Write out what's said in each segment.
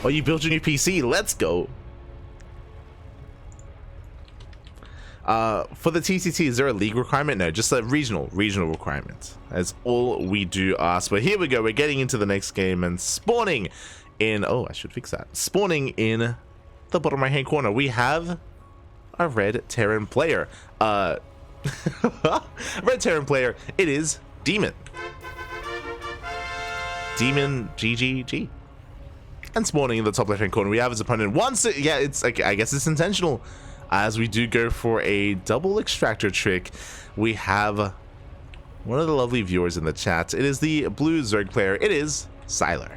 Oh, you built your new PC. Let's go. For the TCT, is there a league requirement? No, just a regional requirement. That's all we do ask. But here we go. We're getting into the next game and spawning in. Oh, I should fix that. Spawning in the bottom right hand corner, we have a red Terran player. Red Terran player. It is Demon. Demon GGG. And spawning in the top left hand corner, we have his opponent once. Yeah, it's like, I guess it's intentional. As we do go for a double extractor trick, we have one of the lovely viewers in the chat. It is the blue Zerg player. It is Sylor.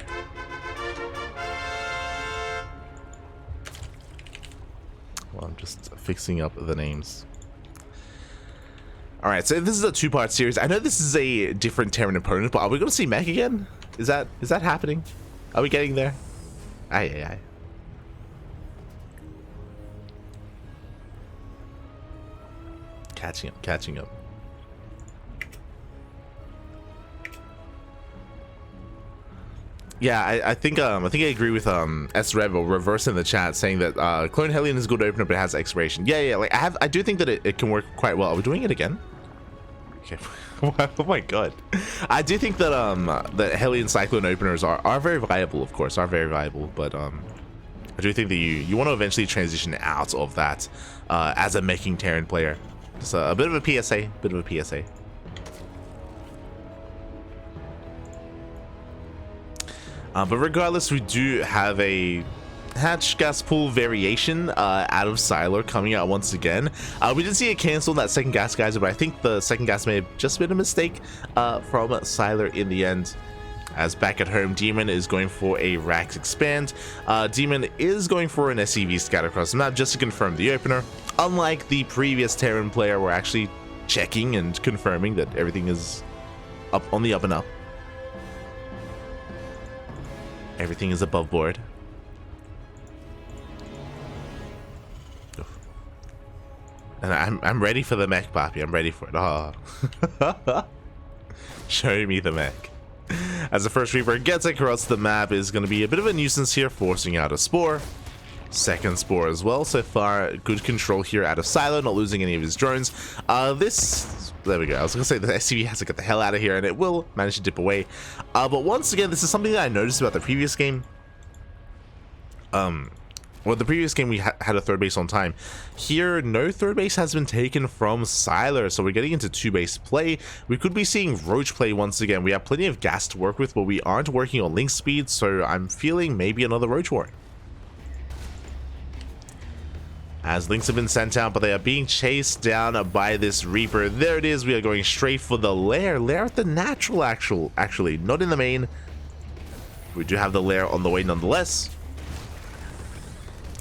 Well, I'm just fixing up the names. All right, so this is a two-part series. I know this is a different Terran opponent, but are we going to see mech again? Is that happening? Are we getting there? Aye. Catching up. Yeah, I think I agree with S-Rebel reverse in the chat saying that Clone Hellion is a good opener but it has expiration. Yeah, like I do think that it can work quite well. Are we doing it again? Okay. Oh my god. I do think that that Hellion Cyclone openers are very viable, of course, but I do think that you want to eventually transition out of that as a making Terran player. Just a bit of a PSA, but regardless, we do have a hatch gas pool variation out of Sylor coming out once again. We did see it cancel that second gas geyser, but I think the second gas may have just been a mistake from Sylor in the end. As back at home, Demon is going for a Rax Expand. Demon is going for an SCV scatter across the map just to confirm the opener. Unlike the previous Terran player, we're actually checking and confirming that everything is up on the up and up. Everything is above board. And I'm ready for the mech, Poppy. I'm ready for it. Oh. Show me the mech. As the first Reaper gets across the map, is going to be a bit of a nuisance here, forcing out a Spore. Second Spore as well. So far, good control here out of Sylor, not losing any of his drones. There we go. I was going to say the SCV has to get the hell out of here, and it will manage to dip away. But once again, this is something that I noticed about the previous game. Well, the previous game we had a third base on time. Here, no third base has been taken from Sylor, so we're getting into two base play. We could be seeing Roach play once again. We have plenty of gas to work with, but we aren't working on link speed, so I'm feeling maybe another Roach war. As links have been sent out, but they are being chased down by this Reaper. There it is. We are going straight for the lair. Lair at the natural, actually, not in the main. We do have the lair on the way nonetheless.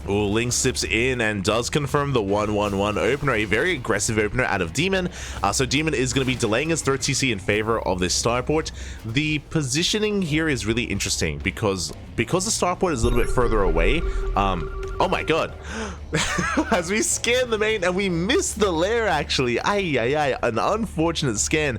Oh, Link sips in and does confirm the 1-1-1 opener, a very aggressive opener out of Demon. So Demon is going to be delaying his third TC in favor of this starport. The positioning here is really interesting because the starport is a little bit further away. Oh my god. As we scan the main and we missed the lair, actually. An unfortunate scan.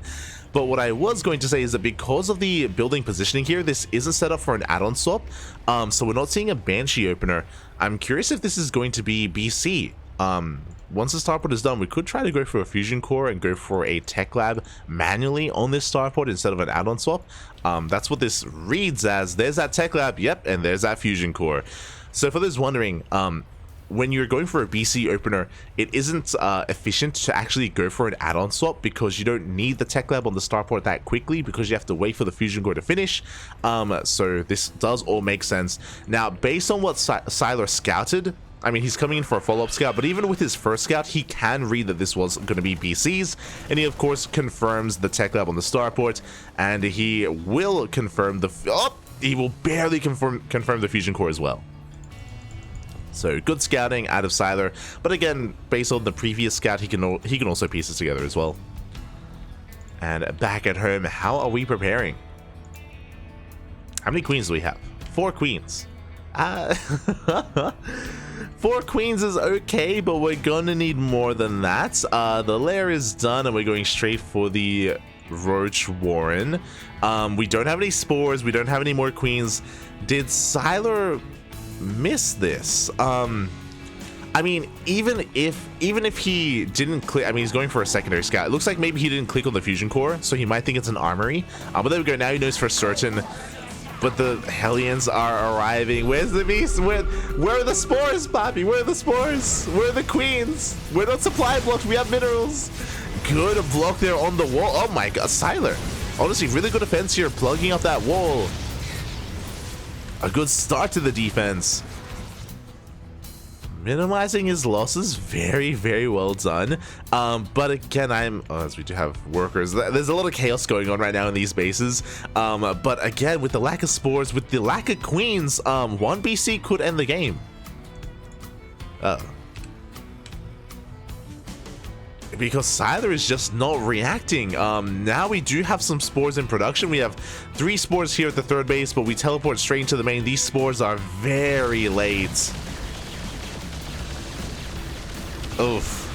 But what I was going to say is that because of the building positioning here, this isn't set up for an add-on swap. So we're not seeing a Banshee opener. I'm curious if this is going to be BC. Once the starport is done, we could try to go for a fusion core and go for a tech lab manually on this starport instead of an add-on swap. That's what this reads as. There's that tech lab, yep, and there's that fusion core. So for those wondering, when you're going for a BC opener, it isn't efficient to actually go for an add-on swap because you don't need the tech lab on the starport that quickly because you have to wait for the fusion core to finish. So this does all make sense. Now, based on what Sylor scouted, I mean, he's coming in for a follow-up scout, but even with his first scout, he can read that this was going to be BCs, and he, of course, confirms the tech lab on the starport, and he will confirm the... Oh, he will barely confirm the fusion core as well. So good scouting out of Sylor, but again, based on the previous scout, he can also piece it together as well. And back at home, how are we preparing? How many queens do we have? 4 queens. 4 queens is okay, but we're gonna need more than that. The lair is done, and we're going straight for the Roach Warren. We don't have any spores. We don't have any more queens. Did Sylor miss this. I mean, even if he didn't click, I mean, he's going for a secondary scout. It looks like maybe he didn't click on the fusion core, so he might think it's an armory. But there we go. Now he knows for certain. But the Hellions are arriving. Where's the beast? Where are the spores, Poppy? Where are the spores? Where are the queens? We're not supply blocked. We have minerals. Good block there on the wall. Oh my god, Sylor. Honestly, really good defense here, plugging up that wall. A good start to the defense. Minimizing his losses, very, very well done. But again, as we do have workers, there's a lot of chaos going on right now in these bases. But again, with the lack of spores, with the lack of queens, one BC could end the game. Because Sylor is just not reacting. Now we do have some spores in production. We have 3 spores here at the third base, but we teleport straight into the main. These spores are very late. Oof.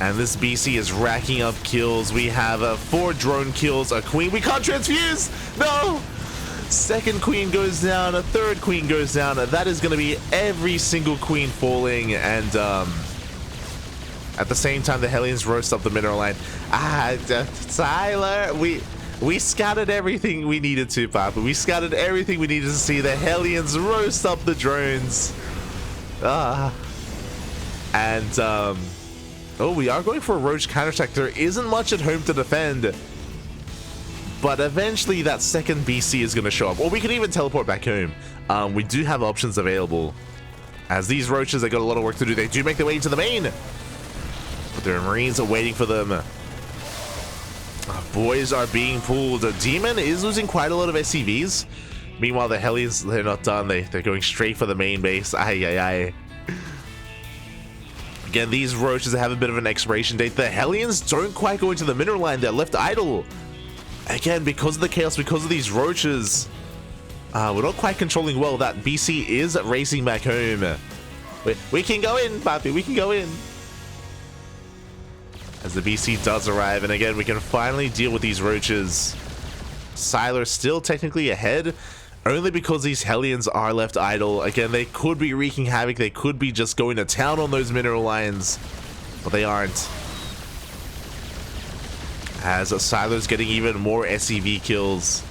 And this BC is racking up kills. We have 4 drone kills, a queen. We can't transfuse! No! Second queen goes down, a third queen goes down. That is going to be every single queen falling. And at the same time, the Hellions roast up the mineral line. Sylor, we scouted everything we needed to, Papa. We scouted everything we needed to see. The Hellions roast up the drones. And, oh, we are going for a roach counterattack. There isn't much at home to defend. But eventually that second BC is going to show up. Or we can even teleport back home. We do have options available. As these roaches, they got a lot of work to do. They do make their way into the main. But their Marines are waiting for them. Boys are being pulled. Demon is losing quite a lot of SCVs. Meanwhile, the Hellions, they're not done. They're going straight for the main base. Ay. Again, these roaches have a bit of an expiration date. The Hellions don't quite go into the mineral line. They're left idle. Again, because of the chaos, because of these roaches, we're not quite controlling well. That BC is racing back home. We can go in, Papi. We can go in. As the BC does arrive, and again, we can finally deal with these roaches. Sylor still technically ahead, only because these Hellions are left idle. Again, they could be wreaking havoc. They could be just going to town on those mineral lines, but they aren't. As Sylor's getting even more SCV kills.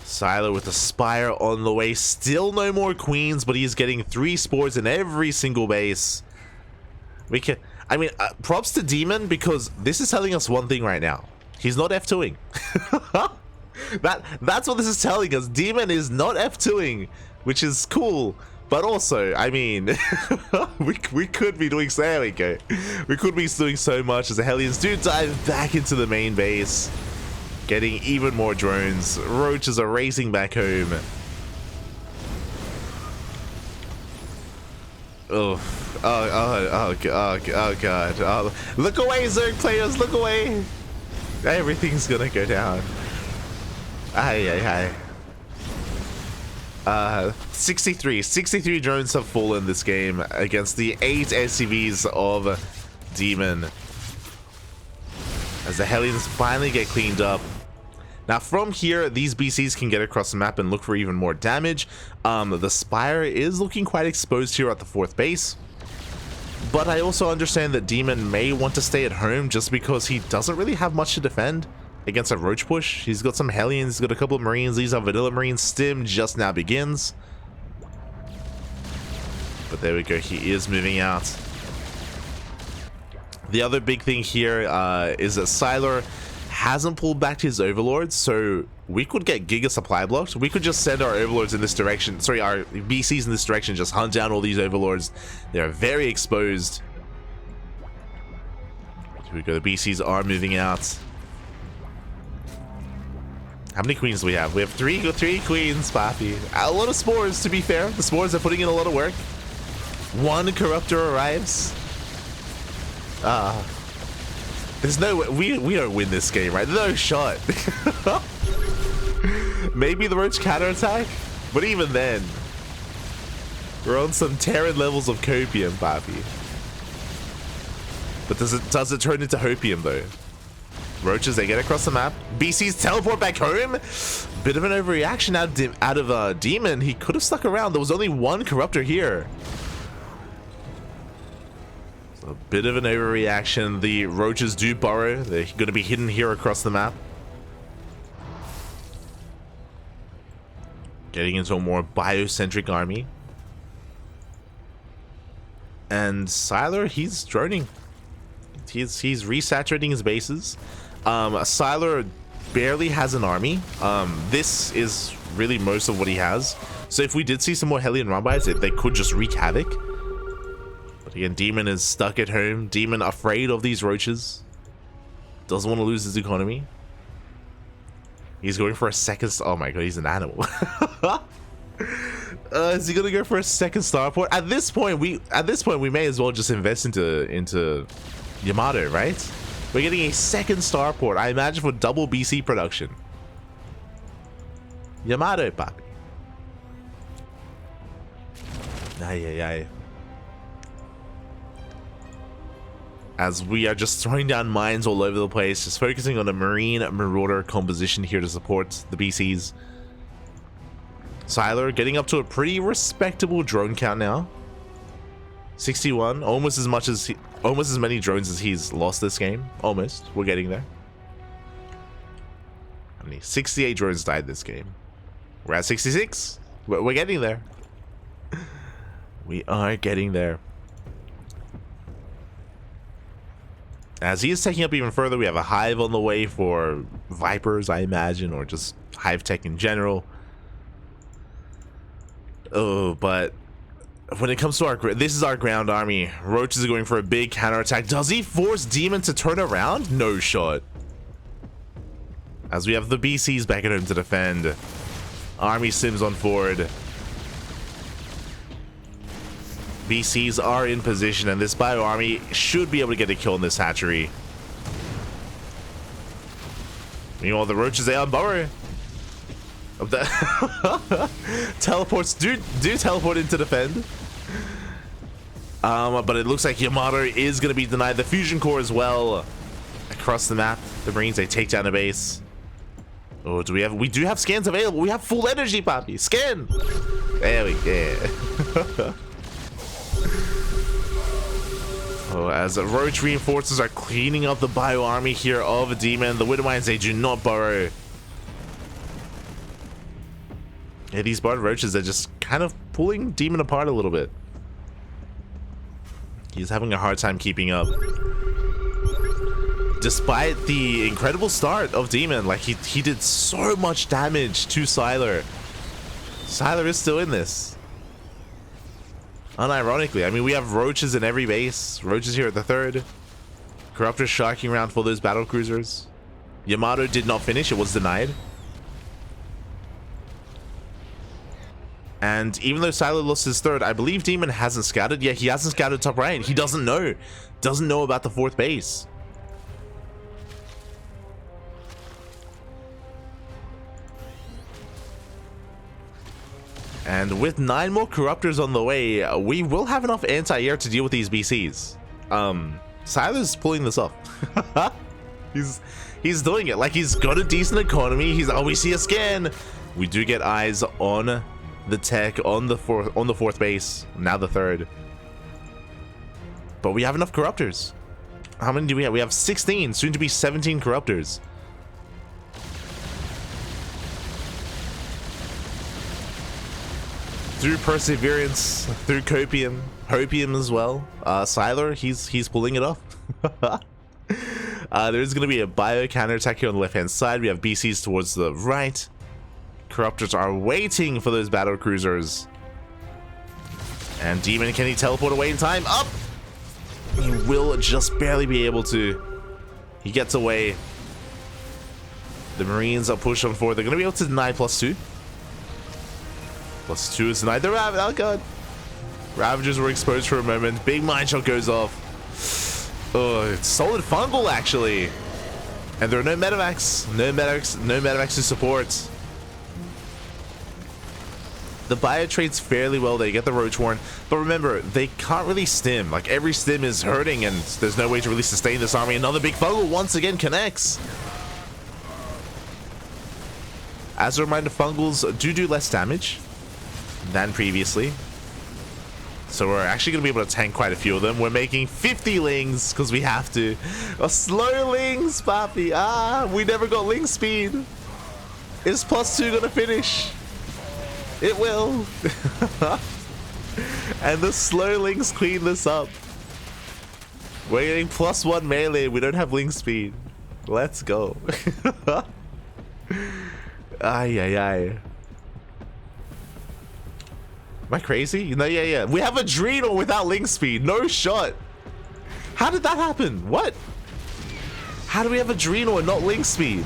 Sylor with the Spire on the way. Still no more queens, but he's getting 3 spores in every single base. Props to Demon, because this is telling us one thing right now. He's not F2ing. That's what this is telling us. Demon is not F2ing, which is cool. But also, I mean, we could be doing, there we go. We could be doing so much as the Hellions do dive back into the main base. Getting even more drones. Roaches are racing back home. Oh god. Oh, look away, Zerg players, look away. Everything's gonna go down. 63 drones have fallen this game against the 8 SCVs of Demon. As the Hellions finally get cleaned up. Now from here, these BCs can get across the map and look for even more damage. The Spire is looking quite exposed here at the 4th base. But I also understand that Demon may want to stay at home just because he doesn't really have much to defend against a roach push. He's got some Hellions, he's got a couple of Marines. These are vanilla Marines. Stim just now begins. But there we go, he is moving out. The other big thing here is that Sylor hasn't pulled back his overlords, so we could get Giga supply blocked. We could just send our overlords in this direction, sorry, our BCs in this direction, just hunt down all these overlords. They're very exposed. Here we go, the BCs are moving out. How many queens do we have? We have three queens, Papi. A lot of spores, to be fair. The spores are putting in a lot of work. 1 corruptor arrives. There's no way, we don't win this game, right? No shot. Maybe the roach counterattack, but even then, we're on some Terran levels of copium, Papi. But does it turn into hopium though? Roaches, they get across the map. BC's teleport back home. Bit of an overreaction out of Demon. He could have stuck around. There was only one corruptor here. So a bit of an overreaction. The Roaches do burrow. They're going to be hidden here across the map. Getting into a more biocentric army. And Sylor, he's droning. He's resaturating his bases. Sylor barely has an army. This is really most of what he has. So if we did see some more Hellion Rumbites, they could just wreak havoc. But again, Demon is stuck at home. Demon afraid of these roaches. Doesn't want to lose his economy. He's going for a second. Oh my god, he's an animal. Is he gonna go for a second starport? At this point, we may as well just invest into Yamato, right? We're getting a second starport. I imagine for double BC production. Yamato, papi. Ay, ay, ay. As we are just throwing down mines all over the place, just focusing on a Marine Marauder composition here to support the BCs. Sylor getting up to a pretty respectable drone count now. 61, almost as many drones as he's lost this game. Almost. We're getting there. How many? 68 drones died this game. We're at 66. We're getting there. We are getting there. As he is taking up even further, we have a hive on the way for Vipers, I imagine, or just hive tech in general. Oh, but when it comes to this is our ground army. Roaches are going for a big counterattack. Does he force Demon to turn around? No shot. As we have the BCs back at home to defend. Army Sims on forward. BCs are in position, and this bio army should be able to get a kill in this hatchery. Meanwhile, the roaches, they are burrow. Teleports do teleport in to defend. But it looks like Yamato is going to be denied. The fusion core as well. Across the map, the Marines, they take down a base. Oh, we do have scans available. We have full energy, papi. Scan. There we go. Oh, as the Roach reinforcers are cleaning up the bio army here of a Demon. The Widow Mines, they do not burrow. Yeah, these Bard Roaches are just kind of pulling Demon apart a little bit. He's having a hard time keeping up. Despite the incredible start of Demon, like he did so much damage to Sylor. Sylor is still in this. Unironically, I mean, we have roaches in every base. Roaches here at the third. Corruptors sharking around for those battle cruisers. Yamato did not finish. It was denied. And even though Sylor lost his third, I believe Demon hasn't scouted. Yeah, he hasn't scouted top right. He doesn't know. Doesn't know about the fourth base. And with 9 more Corruptors on the way, we will have enough anti-air to deal with these BCs. Sylor's pulling this off. He's doing it. Like, he's got a decent economy. We see a scan. We do get eyes on the tech on the fourth base. Now the third. But we have enough Corruptors. How many do we have? We have 16, soon to be 17 Corruptors. Through Perseverance, through Copium, Hopium as well. Sylor, he's pulling it off. There's going to be a bio counterattack here on the left-hand side. We have BCs towards the right. Corruptors are waiting for those battle cruisers. And Demon, can he teleport away in time? Up! He will just barely be able to. He gets away. The Marines are pushed on forward. They're going to be able to deny +2. +2 is denied. The oh god. Ravagers were exposed for a moment. Big mine shot goes off. Oh, it's solid fungal actually. And there are no medevacs. No medevacs to support. The bio trades fairly well. They get the Roach Warren, but remember, they can't really stim. Like, every stim is hurting, and there's no way to really sustain this army. Another big fungal once again connects. As a reminder, fungals do less damage than previously, so we're actually going to be able to tank quite a few of them. We're making 50 lings because we have to. A slow lings, papi. We never got ling speed. Is +2 going to finish? It will. And the slow lings clean this up. We're getting +1 melee. We don't have ling speed. Let's go. Ay. Am I crazy? No, yeah. We have Adrenal without ling speed. No shot. How did that happen? What? How do we have Adrenal and not ling speed?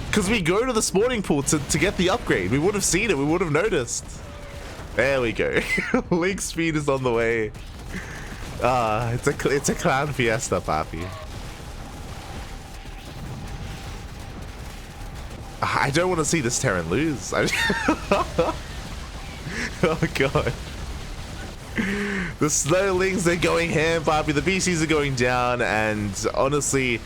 Because we go to the spawning pool to get the upgrade. We would have seen it. We would have noticed. There we go. Link speed is on the way. It's a clown fiesta, papi. I don't want to see this Terran lose. Oh god. The Snowlings are going ham, papi. The BCs are going down, and honestly,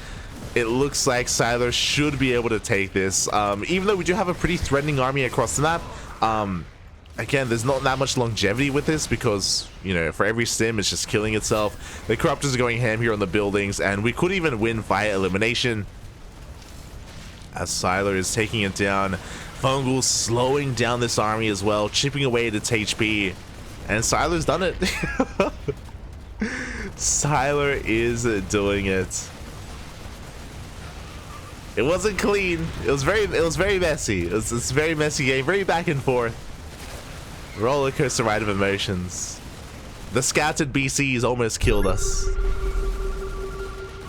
it looks like Sylor should be able to take this. Even though we do have a pretty threatening army across the map, again, there's not that much longevity with this because, you know, for every stim, it's just killing itself. The Corruptors are going ham here on the buildings, and we could even win via elimination. As Sylor is taking it down. Fungal slowing down this army as well, chipping away at its HP. And Sylor's done it. Sylor is doing it. It wasn't clean. It was very messy. It's a very messy game, very back and forth. Roller coaster ride of emotions. The scouted BCs almost killed us.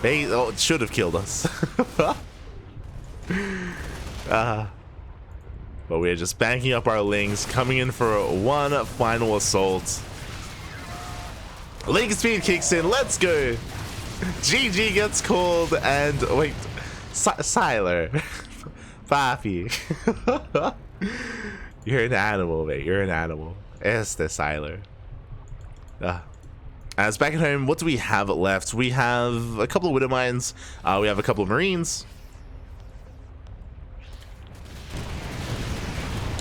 It should have killed us. But we're just banking up our lings, coming in for one final assault. Ling speed kicks in. Let's go. GG gets called, and wait. Sylor. Papi. You're an animal, mate. You're an animal. Este Sylor. As back at home, what do we have left? We have a couple of Widow Mines. We have a couple of Marines.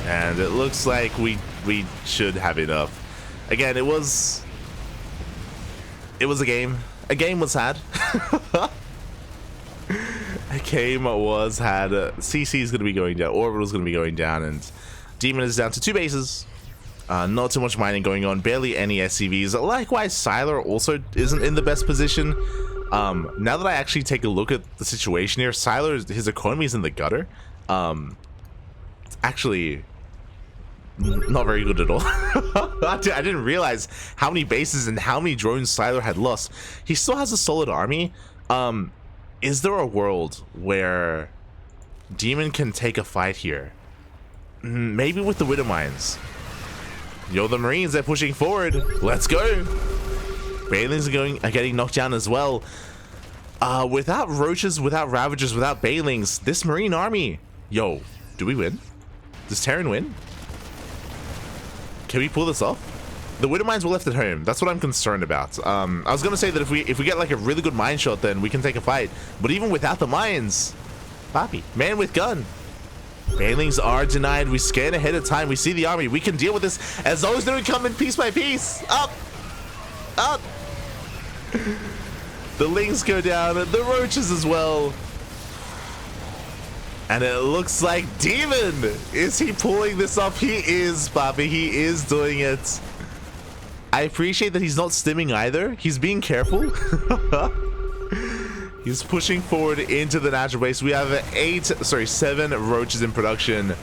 And it looks like we should have enough. Again, it was a game. A game was had. A game was had. CC is going to be going down. Orbital is going to be going down. And Demon is down to 2 bases. Not too much mining going on. Barely any SCVs. Likewise, Sylor also isn't in the best position. Now that I actually take a look at the situation here, Sylor, his economy is in the gutter. It's actually not very good at all. I didn't realize how many bases and how many drones Sylor had lost. He still has a solid army. Is there a world where Demon can take a fight here? Maybe with the Widow Mines. Yo, the Marines, they're pushing forward. Let's go. Bailings are getting knocked down as well. Without Roaches, without Ravagers, without Bailings, this Marine army. Yo, do we win? Does Terran win? Can we pull this off? The Widow Mines were left at home. That's what I'm concerned about. I was gonna say that if we get like a really good mine shot, then we can take a fight. But even without the mines, papi, man with gun. Bailings are denied. We scan ahead of time. We see the army. We can deal with this as long as they don't come in piece by piece. Up, up. The Lings go down. The Roaches as well. And it looks like Demon. Is he pulling this off? He is, papi. He is doing it. I appreciate that he's not stimming either. He's being careful. He's pushing forward into the natural base. We have 7 Roaches in production.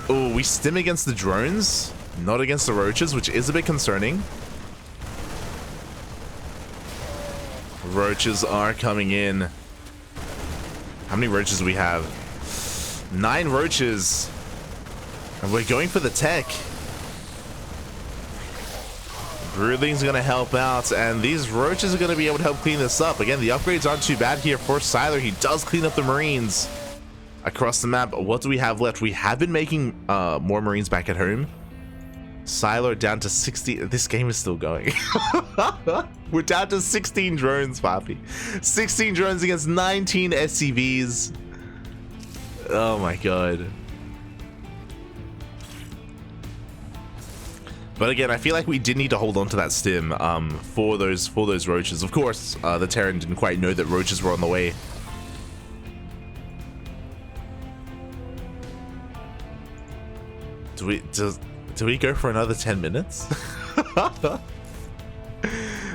Oh, we stim against the drones, not against the Roaches, which is a bit concerning. Roaches are coming in. How many Roaches do we have? 9 Roaches. And we're going for the tech. Broodling's going to help out, and these Roaches are going to be able to help clean this up. Again, the upgrades aren't too bad here for Sylor. He does clean up the Marines across the map. What do we have left? We have been making more Marines back at home. Sylor down to 60. This game is still going. We're down to 16 drones, Papi. 16 drones against 19 SCVs. Oh my god. But again, I feel like we did need to hold on to that stim for those roaches. Of course, the Terran didn't quite know that roaches were on the way. Do we go for another 10 minutes?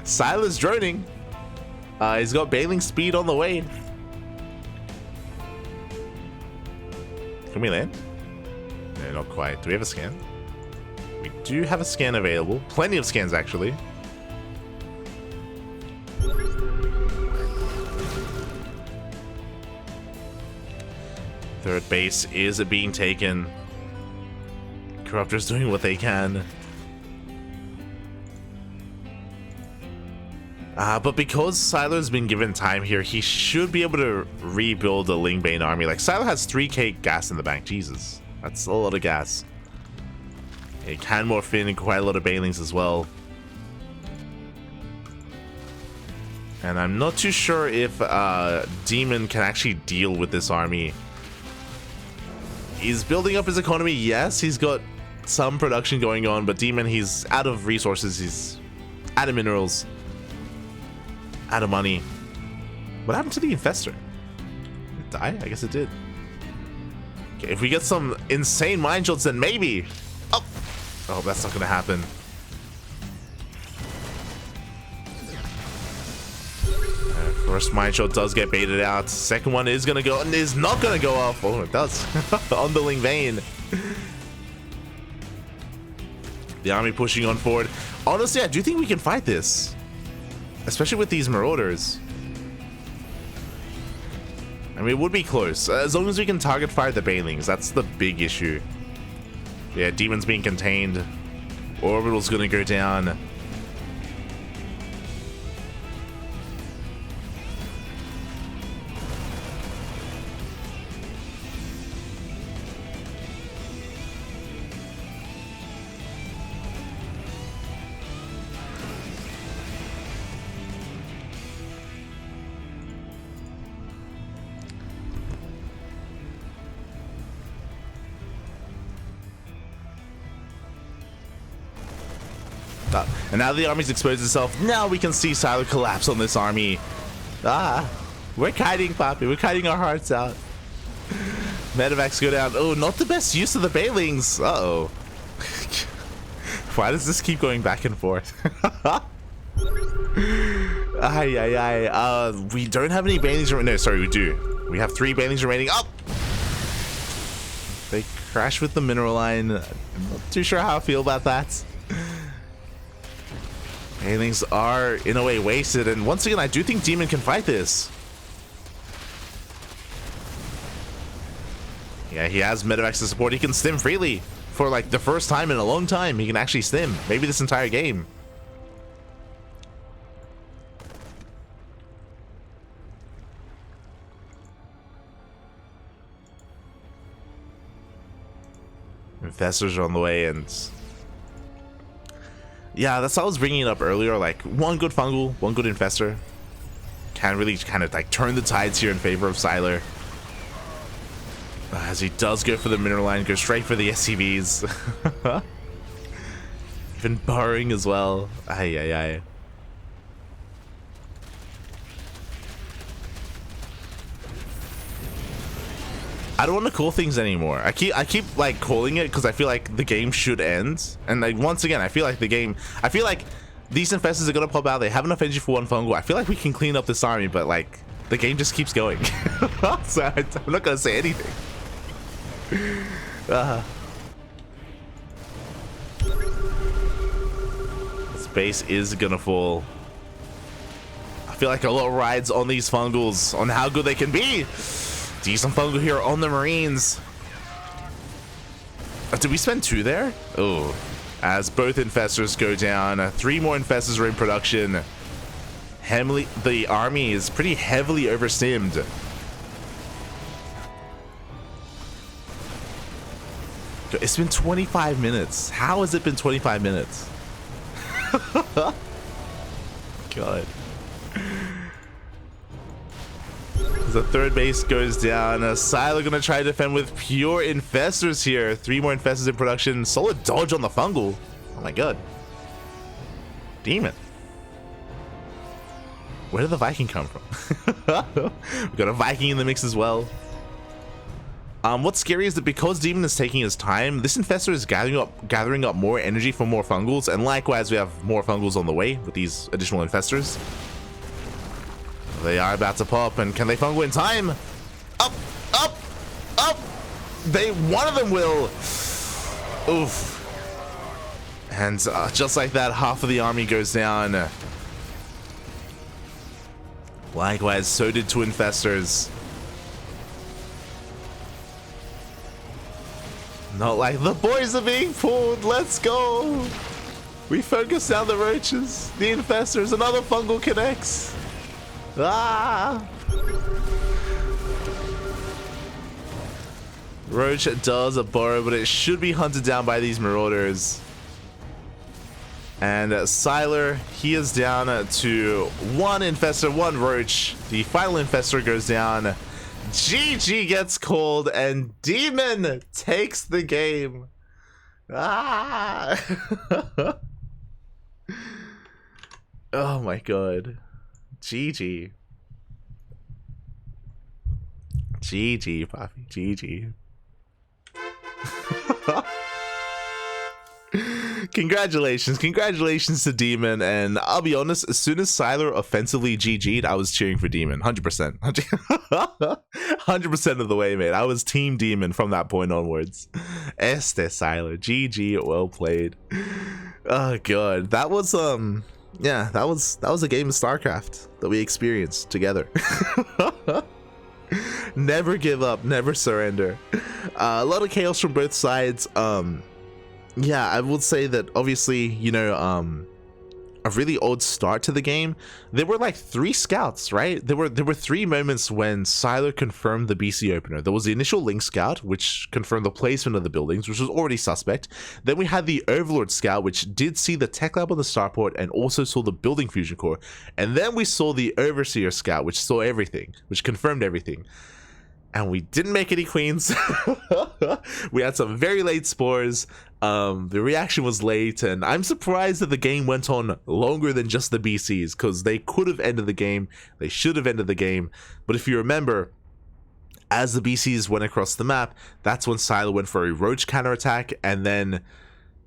Sylor's droning. He's got bailing speed on the way. Can we land? No, not quite. Do we have a scan? We do have a scan available. Plenty of scans, actually. Third base is being taken. Corruptors doing what they can. But because Sylor's been given time here, he should be able to rebuild the Lingbane army. Like, Sylor has 3k gas in the bank. Jesus. That's a lot of gas. He can morph in quite a lot of Bailings as well. And I'm not too sure if Demon can actually deal with this army. He's building up his economy. Yes, he's got some production going on, but Demon, he's out of resources. He's out of minerals. Out of money. What happened to the Infestor? Did it die? I guess it did. Okay, if we get some insane mine shots, then maybe. Oh, that's not gonna happen. First mine shot does get baited out. Second one is gonna go and is not gonna go off. Oh, it does. On the Lingbane. The army pushing on forward. Honestly, I do think we can fight this. Especially with these Marauders. I mean, it would be close. As long as we can target fire the Bailings. That's the big issue. Yeah, Demon's being contained. Orbital's gonna go down. And now the army's exposed itself. Now we can see Sylor collapse on this army. We're kiting, Papi. We're kiting our hearts out. Medevacs go down. Oh, not the best use of the Bailings. Uh-oh. Why does this keep going back and forth? We don't have any Bailings remaining. No, sorry, we do. We have 3 Bailings remaining. Up! They crash with the mineral line. I'm not too sure how I feel about that. Bailings are, in a way, wasted. And once again, I do think Demon can fight this. Yeah, he has medevacs to support. He can stim freely. For, like, the first time in a long time, he can actually stim. Maybe this entire game. Infestors are on the way, and... yeah, that's how I was bringing it up earlier. Like, one good fungal, one good infestor can really kind of like turn the tides here in favor of Sylor. As he does go for the mineral line, go straight for the SCVs. Even burrowing as well. Ay. I don't want to call things anymore. I keep like calling it because I feel like the game should end. And like once again, I feel like these infestors are gonna pop out. They have enough energy for one fungal. I feel like we can clean up this army, but like the game just keeps going. So I'm not gonna say anything. This base is gonna fall. I feel like a lot rides on these fungals on how good they can be. Decent fungal here on the Marines. Did we spend 2 there? Oh, as both infestors go down. 3 more infestors are in production. The army is pretty heavily overstimmed. It's been 25 minutes. How has it been 25 minutes? God. The third base goes down. Sylor gonna try to defend with pure infestors here. 3 more infestors in production. Solid dodge on the fungal. Oh my god. Demon. Where did the Viking come from? We got a Viking in the mix as well. What's scary is that because Demon is taking his time, this infestor is gathering up more energy for more fungals, and likewise we have more fungals on the way with these additional infestors. They are about to pop, and can they fungal in time? Up, up, up! One of them will. Oof. And just like that, half of the army goes down. Likewise, so did 2 infestors. Not like the boys are being pulled. Let's go. We focus down the roaches. The infestors. Another fungal connects. Ah. Roach does a burrow, but it should be hunted down by these marauders. And Sylor, he is down to 1 infestor, 1 roach. The final infestor goes down. GG gets called, and Demon takes the game. Ah! Oh my god. GG. GG, Poppy. GG. Congratulations to Demon, and I'll be honest, as soon as Sylor offensively GG'd, I was cheering for Demon 100%. 100% of the way, mate. I was team Demon from that point onwards. Sylor, GG, well played. Oh god, that was yeah, that was a game of StarCraft that we experienced together. Never give up, never surrender. A lot of chaos from both sides. Yeah, I would say that obviously, you know, a really odd start to the game. There were like 3 scouts, right? There were 3 moments when Sylor confirmed the BC opener. There was the initial Link scout, which confirmed the placement of the buildings, which was already suspect. Then we had the Overlord scout, which did see the tech lab on the starport and also saw the building fusion core. And then we saw the Overseer scout, which saw everything, which confirmed everything. And we didn't make any queens. We had some very late spores. The reaction was late, and I'm surprised that the game went on longer than just the BCs, because they could have ended the game. They should have ended the game. But if you remember, as the BCs went across the map, that's when Sylor went for a roach counterattack, and then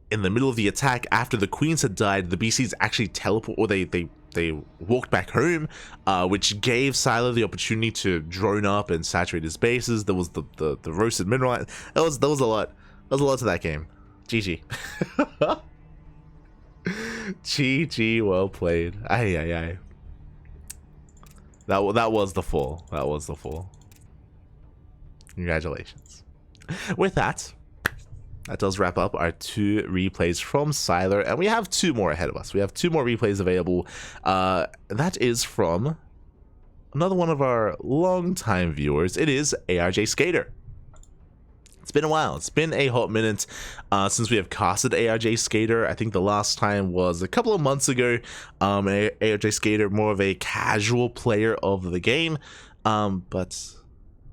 in the middle of the attack, after the queens had died, the BCs actually teleport, or they walked back home, which gave Sylor the opportunity to drone up and saturate his bases. There was the roasted mineral. That was a lot. That was a lot to that game. GG. GG, well played. Aye, aye, aye. That was the fall. That was the fall. Congratulations. With that does wrap up our 2 replays from Sylor, and we have 2 more ahead of us. We have 2 more replays available. That is from another one of our longtime viewers. It is ARJ Skater. It's been a while. It's been a hot minute since we have casted ARJ Skater. I think the last time was a couple of months ago. ARJ Skater, more of a casual player of the game, but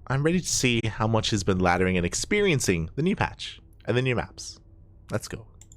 I'm ready to see how much he's been laddering and experiencing the new patch and the new maps. Let's go.